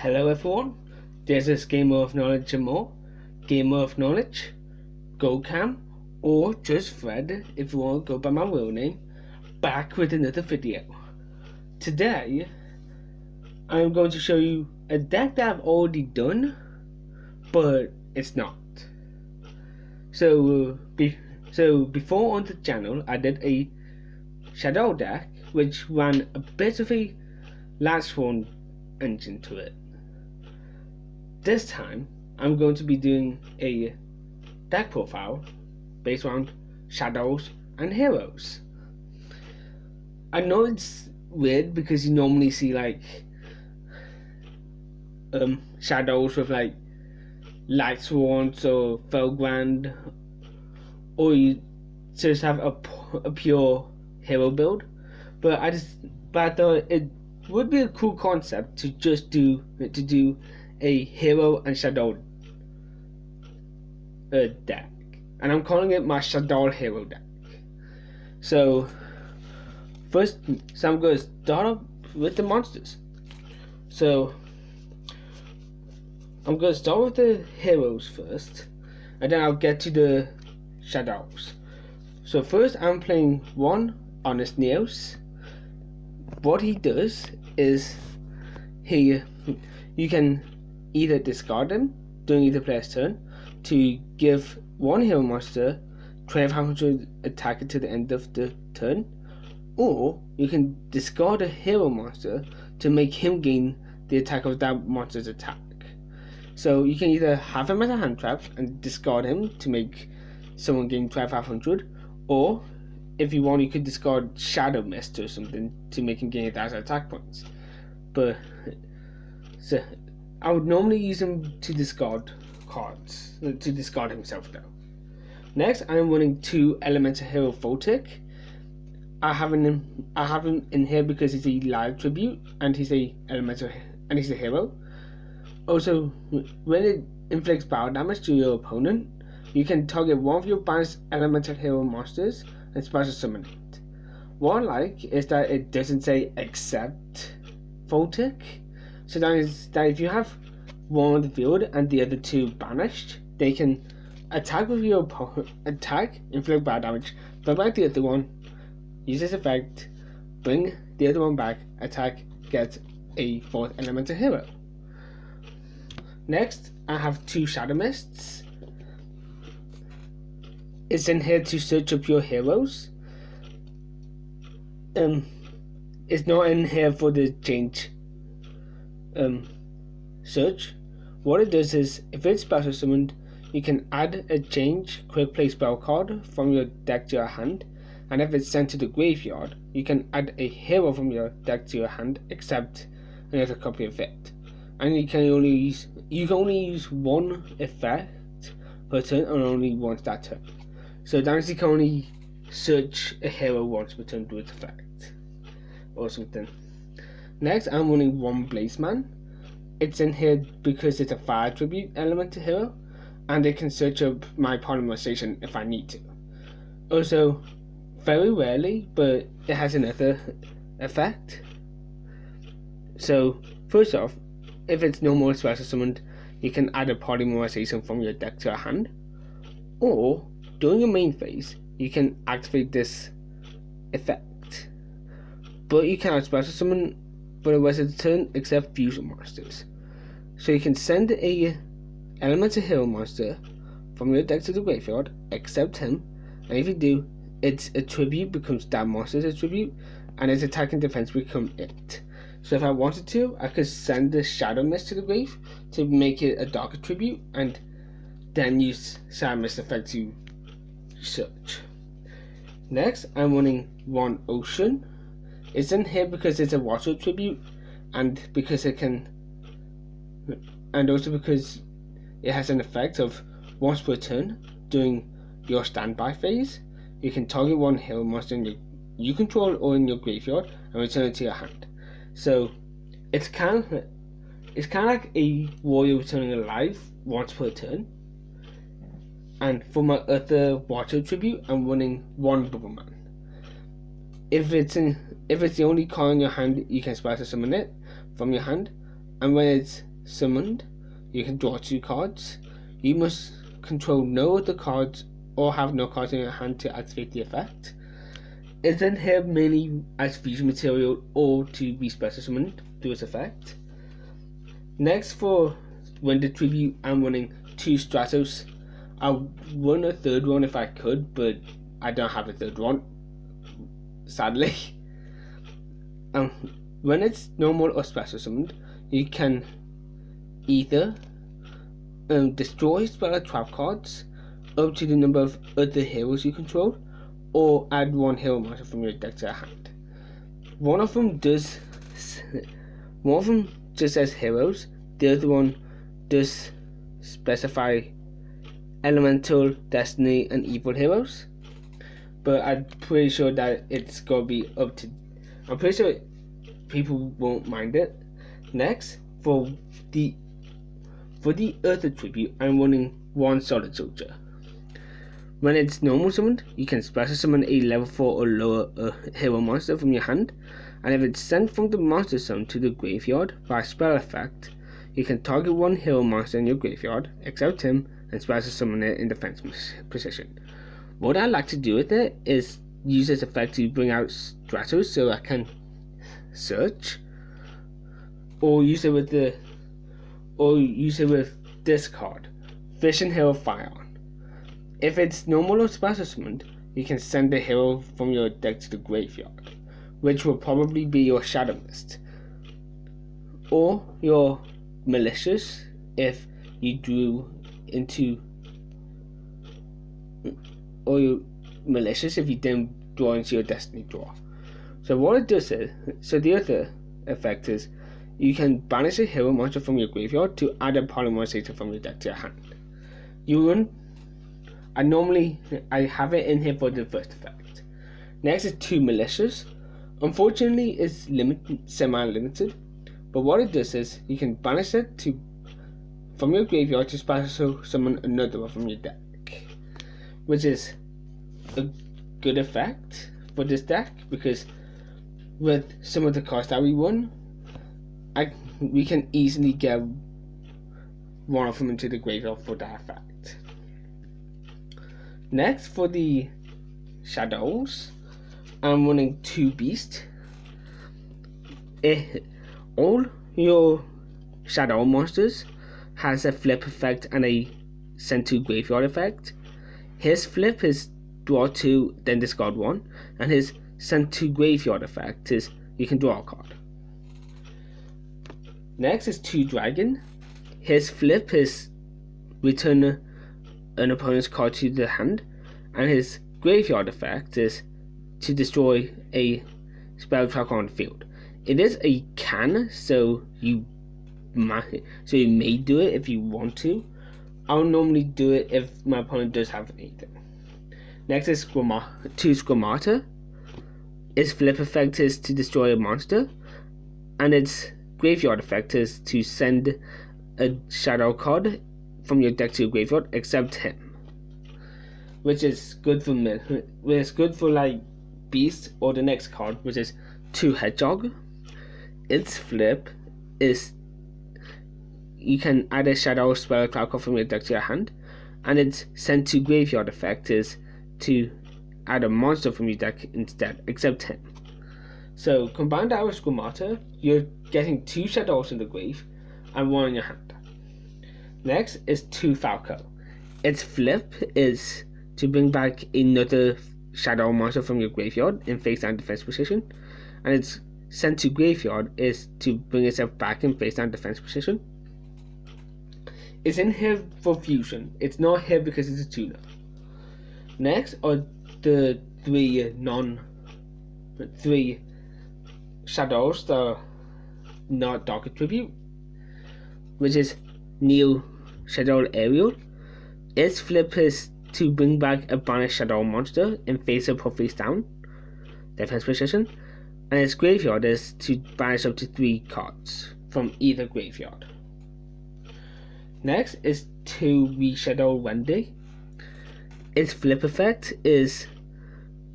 Hello everyone, this is Gamer of Knowledge and More, Gamer of Knowledge, GoCam, or just Fred if you want to go by my real name, back with another video. Today, I'm going to show you a deck that I've already done, but it's not. So before on the channel, I did a Shaddoll deck which ran a bit of a last one engine to it. This time, I'm going to be doing a deck profile based around Shaddolls and Heroes. I know it's weird because you normally see like Shaddolls with like Light Swans or Felgrand, or you just have a pure hero build. But I thought it would be a cool concept to do a hero and Shaddoll deck, and I'm calling it my Shaddoll Hero deck. So I'm going to start off with the monsters. So I'm going to start with the heroes first, and then I'll get to the Shaddolls. So first I'm playing one Honest Neos. What he does is you can either discard him during either player's turn to give one hero monster 1200 attack to the end of the turn, or you can discard a hero monster to make him gain the attack of that monster's attack. So you can either have him as a hand trap and discard him to make someone gain 1200, or if you want, you could discard Shadow Mist or something to make him gain 1000 attack points. But so I would normally use him to discard cards, to discard himself though. Next, I'm running 2 Elemental Hero Photic. I have him in here because he's a live tribute and he's a hero. Also, when it inflicts power damage to your opponent, you can target one of your banished Elemental Hero monsters and special summon it. What I like is that it doesn't say except Photic. So that is that if you have one on the field and the other 2 banished, they can attack with your opponent, inflict bad damage, bring back the other one, use this effect, bring the other one back, attack, get a 4th Elemental Hero. Next, I have 2 Shadow Mists. It's in here to search up your heroes. It's not in here for the change search. What it does is, if it's special summoned, you can add a change quick play spell card from your deck to your hand, and if it's sent to the graveyard, you can add a hero from your deck to your hand except another copy of it. And you can only use one effect per turn and only once that turn. So that means you can only search a hero once per turn with effect or something. Next, I'm running 1 Blazeman. It's in here because it's a fire attribute element to hero, and it can search up my polymerization if I need to. Also, very rarely, but it has another effect. So first off, if it's normal special summoned, you can add a polymerization from your deck to your hand, or during your main phase, you can activate this effect. But you cannot special summon for the rest of the turn except fusion monsters. So you can send a Elemental Hero monster from your deck to the graveyard, except him, and if you do, its attribute becomes that monster's attribute, and its attack and defense become it. So if I wanted to, I could send the Shadow Mist to the grave to make it a dark attribute, and then use Shadow Mist effect to search. Next, I'm running 1 Ocean. It's in here because it's a water attribute, and because it can, and also because it has an effect of once per turn during your standby phase, you can target 1 hero monster you control or in your graveyard and return it to your hand. So it's kind of like a warrior returning alive once per turn. And for my other water attribute, I'm running 1 Bubbleman. If it's the only card in your hand, you can special summon it from your hand, and when it's summoned, you can draw 2 cards. You must control no other cards or have no cards in your hand to activate the effect. It's in here mainly as fusion material or to be special summoned through its effect. Next, for when the tribute, I'm running 2 Stratos. I'll run a third one if I could, but I don't have a third one, sadly. When it's normal or special summoned, you can either destroy spell or trap cards up to the number of other heroes you control, or add 1 hero monster from your deck to your hand. One of them just says heroes, the other one does specify elemental, destiny, and evil heroes. But I'm pretty sure that it's gonna be up to. I'm pretty sure people won't mind it. Next, for the other tribute, I'm running 1 Solid Soldier. When it's normal summoned, you can special summon a level 4 or lower hero monster from your hand, and if it's sent from the monster zone to the graveyard by spell effect, you can target 1 hero monster in your graveyard, except him, and special summon it in defense position. What I like to do with it is use this effect to bring out Stratos so I can search, or use it with this card, Vision Hero Fire. If it's normal or special summoned, you can send a hero from your deck to the graveyard, which will probably be your Shadow Mist, or your Malicious if you drew into, or your Malicious if you didn't draw into your Destiny draw. So what it does is, the other effect is, you can banish a hero monster from your graveyard to add a polymerizer from your deck to your hand. I have it in here for the first effect. Next is 2 Malicious. Unfortunately, it's semi-limited, but what it does is you can banish it from your graveyard to special summon another one from your deck, which is a good effect for this deck because with some of the cards that we won, we can easily get one of them into the graveyard for that effect. Next, for the Shadows, I'm running 2 Beast. All your Shadow monsters has a flip effect and a send to graveyard effect. His flip is draw 2, then discard 1, and his send to graveyard effect is you can draw a card. Next is 2 Dragon. His flip is return an opponent's card to the hand, and his graveyard effect is to destroy a spell tracker on the field. It is a can, so you may do it if you want to. I'll normally do it if my opponent does have anything. Next is 2 Squamata. Its flip effect is to destroy a monster, and its graveyard effect is to send a shadow card from your deck to your graveyard, except him, which is good for me. It's good for like Beast or the next card, which is 2 Hedgehog. Its flip is you can add a shadow spell card from your deck to your hand, and its send to graveyard effect is to add a monster from your deck instead, except him. So combine that with Squamata, you're getting 2 Shadows in the grave and 1 in your hand. Next is 2 Falco. Its flip is to bring back another Shadow monster from your graveyard in face down defense position, and its sent to graveyard is to bring itself back in face down defense position. It's in here for fusion. It's not here because it's a tuner. Next are the 3 Shadows that are not Dark Attribute, which is Neo Shaddoll Aerial. Its flip is to bring back a banished Shadow monster in face up or face down defense position, and its graveyard is to banish up to 3 cards from either graveyard. Next is 2 Shaddoll Wendy. Its flip effect is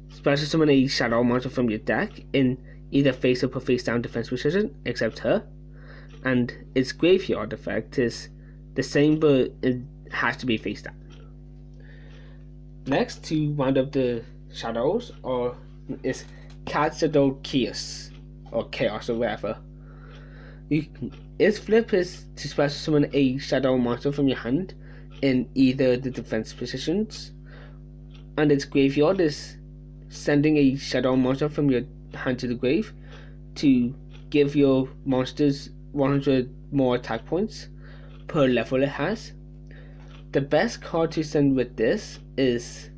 special summon a Shadow monster from your deck in either face up or face down defense position, except her, and its graveyard effect is the same, but it has to be face down. Next, to wind up the shadows, is Shaddoll Chaos, or Chaos, or whatever. Its flip is to special summon a shadow monster from your hand in either the defense positions, and its graveyard is sending a shadow monster from your hand to the grave to give your monsters 100 more attack points per level it has. The best card to send with this is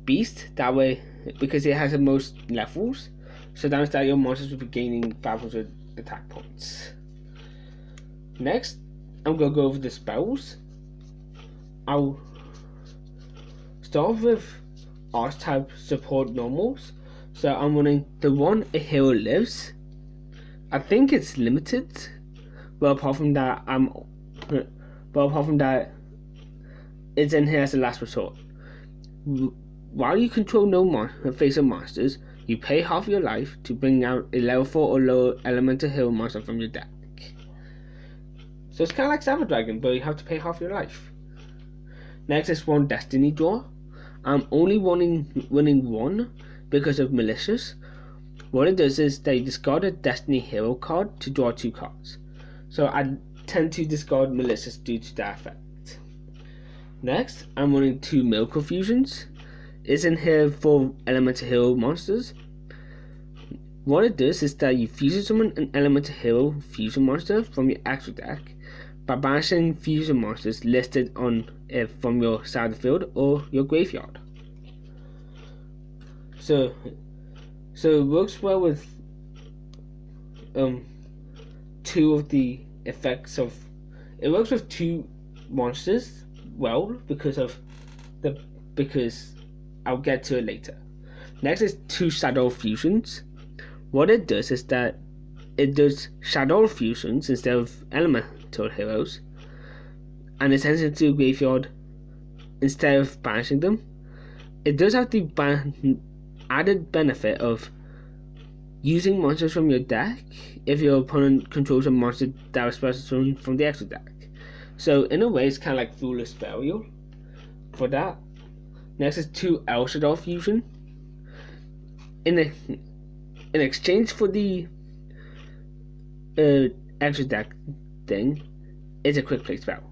Beast, that way, because it has the most levels, so that means that your monsters will be gaining 500 attack points. Next, I'm going to go over the spells. I'll start with Archetype support normals. So I'm running the one A Hero Lives. I think it's limited, but apart from that, it's in here as a last resort. While you control no face-up monsters, you pay half your life to bring out a level 4 or lower elemental hero monster from your deck. So it's kind of like Savage Dragon, but you have to pay half your life. Next is one Destiny Draw. I'm only running one because of Malicious. What it does is they discard a Destiny Hero card to draw 2 cards. So I tend to discard Malicious due to that effect. Next, I'm running 2 Miracle Fusions. It's in here for Elemental Hero monsters. What it does is that you fusion summon an Elemental Hero fusion monster from your extra deck by banishing fusion monsters listed on it from your side of the field or your graveyard. So it works well with 2 of the effects of. It works with 2 monsters well because I'll get to it later. Next is 2 Shaddoll Fusions. What it does is that it does Shaddoll Fusions instead of Elemental Heroes, and it sends them to the graveyard instead of banishing them. It does have the added benefit of using monsters from your deck if your opponent controls a monster that was special from the extra deck. So in a way, it's kind of like Foolish Burial for that. Next is 2 El Shaddoll Fusion. In exchange for the extra deck thing, it's a quick play spell.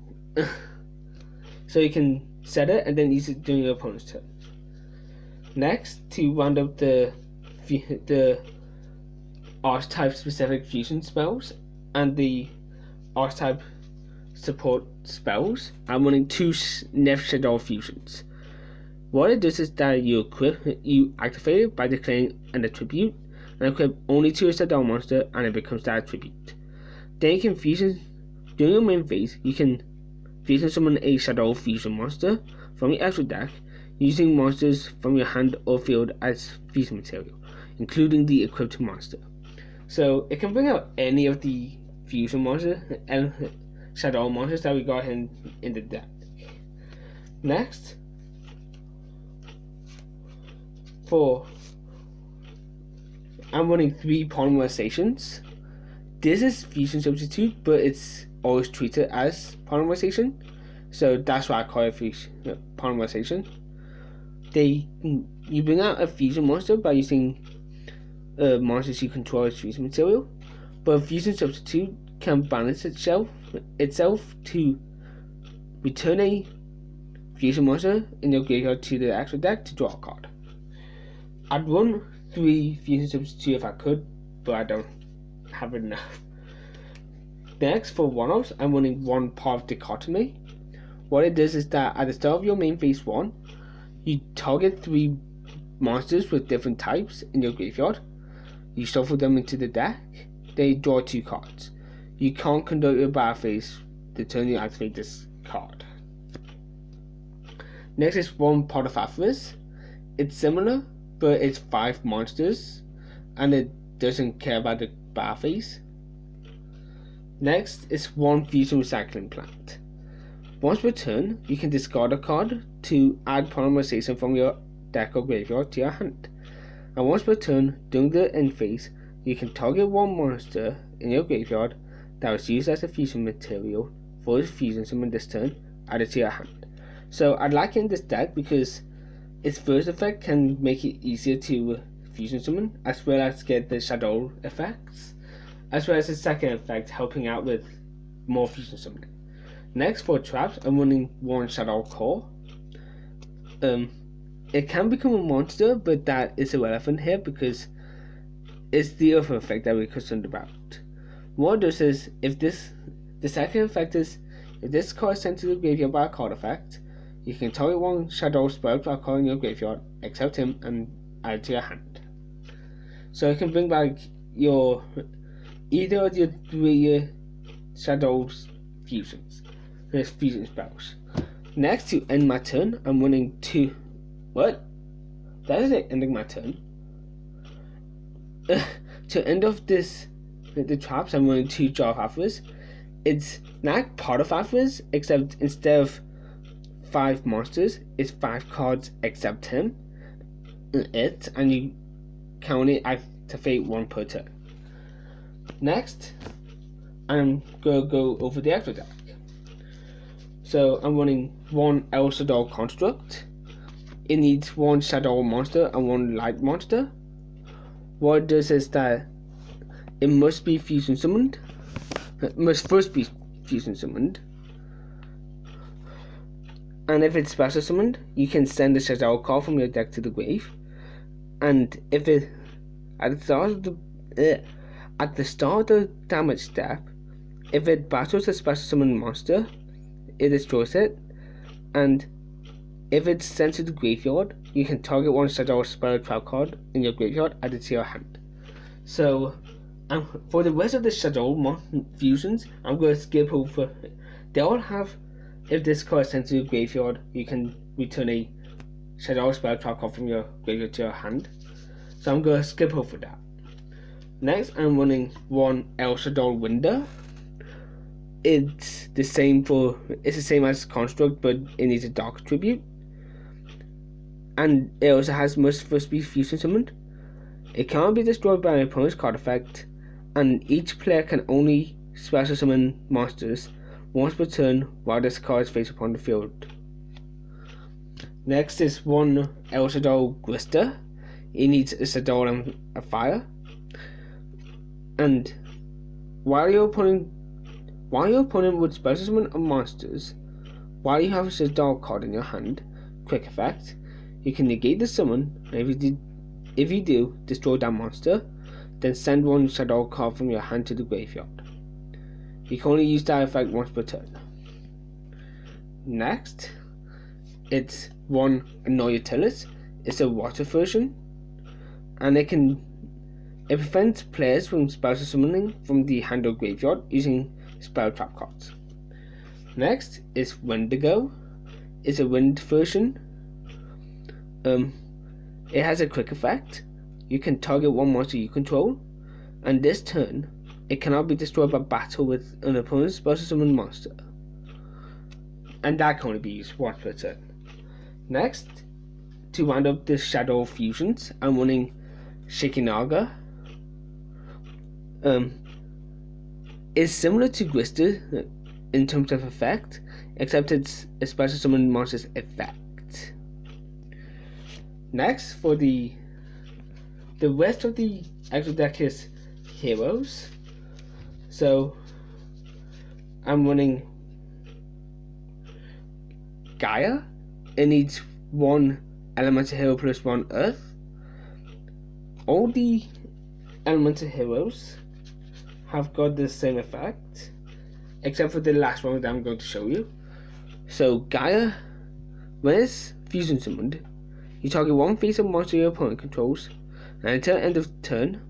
So you can set it and then use it during your opponent's turn. Next, to round up the archetype specific fusion spells and the archetype support spells, I'm running 2 Shaddoll Fusions. What it does is that you activate it by declaring an attribute and equip only to a Shaddoll monster, and it becomes that attribute. Then you can fusion during your main phase. You can fusion summon a Shaddoll fusion monster from your extra deck using monsters from your hand or field as fusion material, including the equipped monster. So it can bring out any of the fusion monsters and Shaddoll monsters that we got in the deck. Next, I'm running 3 polymerizations. This is fusion substitute, but it's always treated as polymerization, so that's why I call it polymerization. You bring out a fusion monster by using monsters you control as fusion material, but fusion substitute can balance itself to return a fusion monster in your graveyard to the extra deck to draw a card. I'd run 3 fusion substitute if I could, but I don't have enough. Next, for one-offs, I'm running 1 Path Dichotomy. What it does is that at the start of your main phase 1, you target 3 monsters with different types in your graveyard. You shuffle them into the deck. They draw 2 cards. You can't conduct your battle phase the turn you activate this card. Next is 1 Pot of Avarice. It's similar, but it's 5 monsters, and it doesn't care about the battle phase. Next is 1 Fusion Recycling Plant. Once per turn, you can discard a card to add polymerization from your deck or graveyard to your hand. And once per turn, during the end phase, you can target 1 monster in your graveyard that was used as a fusion material for the fusion summon this turn added to your hand. So I'd like it in this deck because its first effect can make it easier to fusion summon, as well as get the Shaddoll effects, as well as the second effect helping out with more fusion summoning. Next, for traps, I'm running one Shaddoll Core. It can become a monster, but that is irrelevant here because it's the other effect that we're concerned about. What it does is, the second effect is, if this card is sent to the graveyard by a card effect, you can target one Shaddoll spell card in your graveyard, except him, and add it to your hand. So it can bring back either of your 3 Shaddoll fusions, fusion spells. Next, to end my turn, I'm running 2. What? That is it, ending my turn. To end off the traps, I'm running 2 Jar of Athers. It's like part of Athers, except instead of 5 monsters, it's 5 cards except him. And you can only activate 1 per turn. Next, I'm gonna go over the extra deck. So I'm running 1 El Shaddoll Construct. It needs 1 Shaddoll monster and 1 light monster. What it does is that it must be fusion summoned. It must first be fusion summoned. And if it's special summoned, you can send a Shaddoll card from your deck to the grave. And if it at the start of the damage step, if it battles a special summoned monster, it destroys it. And if it's sent to the graveyard, you can target 1 Shaddoll spell trap card in your graveyard, add it to your hand. So, for the rest of the Shaddoll fusions, I'm going to skip over. They all have, if this card is sent to the graveyard, you can return a Shaddoll spell trap card from your graveyard to your hand. So I'm going to skip over that. Next, I'm running 1 El Shaddoll Winder. It's the same as Construct, but it needs a Dark Tribute. And it also must first be fusion summoned. It cannot be destroyed by an opponent's card effect, and each player can only special summon monsters once per turn while this card is faced upon the field. Next is 1 El Shaddoll Grister. It needs a Shaddoll and a fire. And while your opponent would special summon monsters, while you have a Shaddoll card in your hand, quick effect, you can negate the summon, and if you do, destroy that monster, then send 1 Shaddoll card from your hand to the graveyard. You can only use that effect once per turn. Next, it's 1 Annoyatelis. It's a water version, and it prevents players from special summoning from the hand or graveyard using spell trap cards. Next is Wendigo. It's a wind version. It has a quick effect. You can target 1 monster you control, and this turn it cannot be destroyed by battle with an opponent's special summoned monster, and that can only be used once per turn. Next, to round up the Shaddoll fusions, I'm running Shikinaga. It's similar to Grister in terms of effect, except it's a special summoned monster's effect. Next, for the rest of the extra deck is Heroes. So I'm running Gaia. It needs 1 Elemental Hero plus 1 Earth. All the Elemental Heroes have got the same effect, except for the last one that I'm going to show you. So Gaia, when it's fusion summoned, you target 1 face-up monster your opponent controls, and until the end of the turn,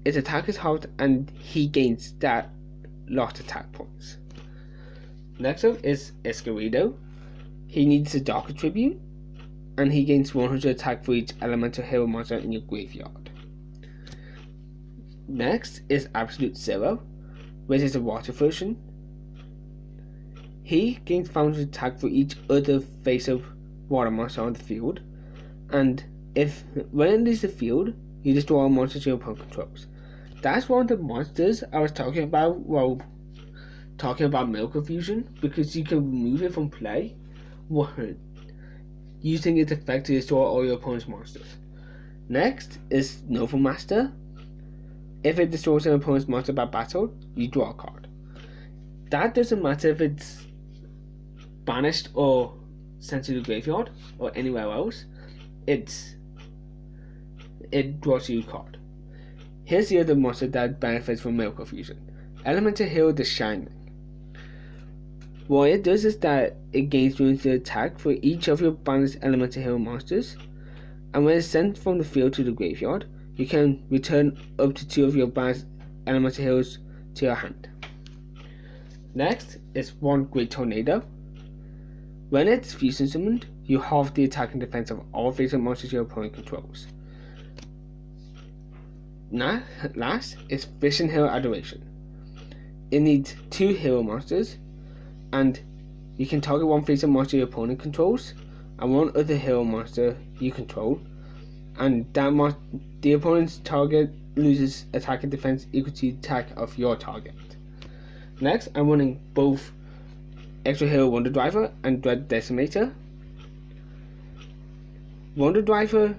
its attack is halved and he gains that lost attack points. Next up is Escarido. He needs a Dark Tribute, and he gains 100 attack for each Elemental Hero monster in your graveyard. Next is Absolute Zero, which is a water version. He gains 500 attack for each other face-up water monster on the field, and when it leaves the field, you destroy all monsters your opponent controls. that's one of the monsters I was talking about while talking about Milk Fusion, because you can remove it from play using its effect to destroy all your opponent's monsters. Next is Nova Master. If it destroys an opponent's monster by battle, you draw a card. That doesn't matter if it's banished or sent to the graveyard or anywhere else. It draws you a card. Here's the other monster that benefits from Milk Fusion. Elemental Hero the Shining. What it does is that it gains units to attack for each of your banished Elemental Hero monsters, and when it's sent from the field to the graveyard, you can return up to 2 of your banished Elemental Heroes to your hand. Next is one Great Tornado. When it's fusion summoned, you halve the attack and defense of all favorite monsters your opponent controls. Now, last is Vision Hero Adoration. It needs 2 hero monsters, and you can target one favorite monster your opponent controls and one other hero monster you control, and the opponent's target loses attack and defense equal to the attack of your target. Next, I'm running both Extra Hero Wonder Driver and Dread Decimator. Wonder Driver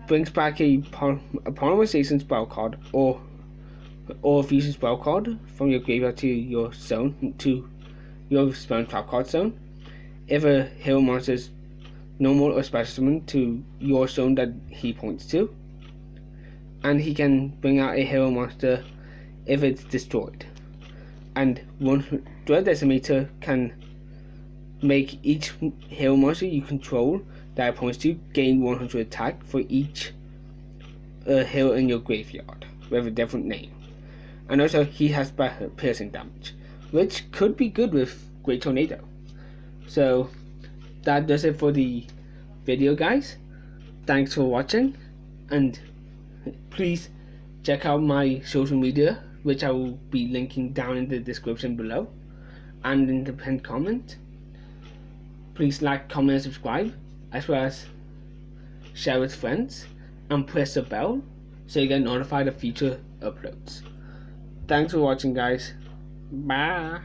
brings back a Polymerization spell card or a fusion spell card from your graveyard to your zone, to your spell trap card zone. If a hero monster is normal or special summon to your zone that he points to, and he can bring out a hero monster if it's destroyed. And one Dread Decimator can make each hero monster you control that opponents to gain 100 attack for each hero in your graveyard with a different name. And also he has piercing damage, which could be good with Great Tornado. So that does it for the video, guys. Thanks for watching, and please check out my social media, which I will be linking down in the description below and in the pinned comment. Please like, comment, and subscribe, as well as share with friends and press the bell so you get notified of future uploads. Thanks for watching, guys. Bye.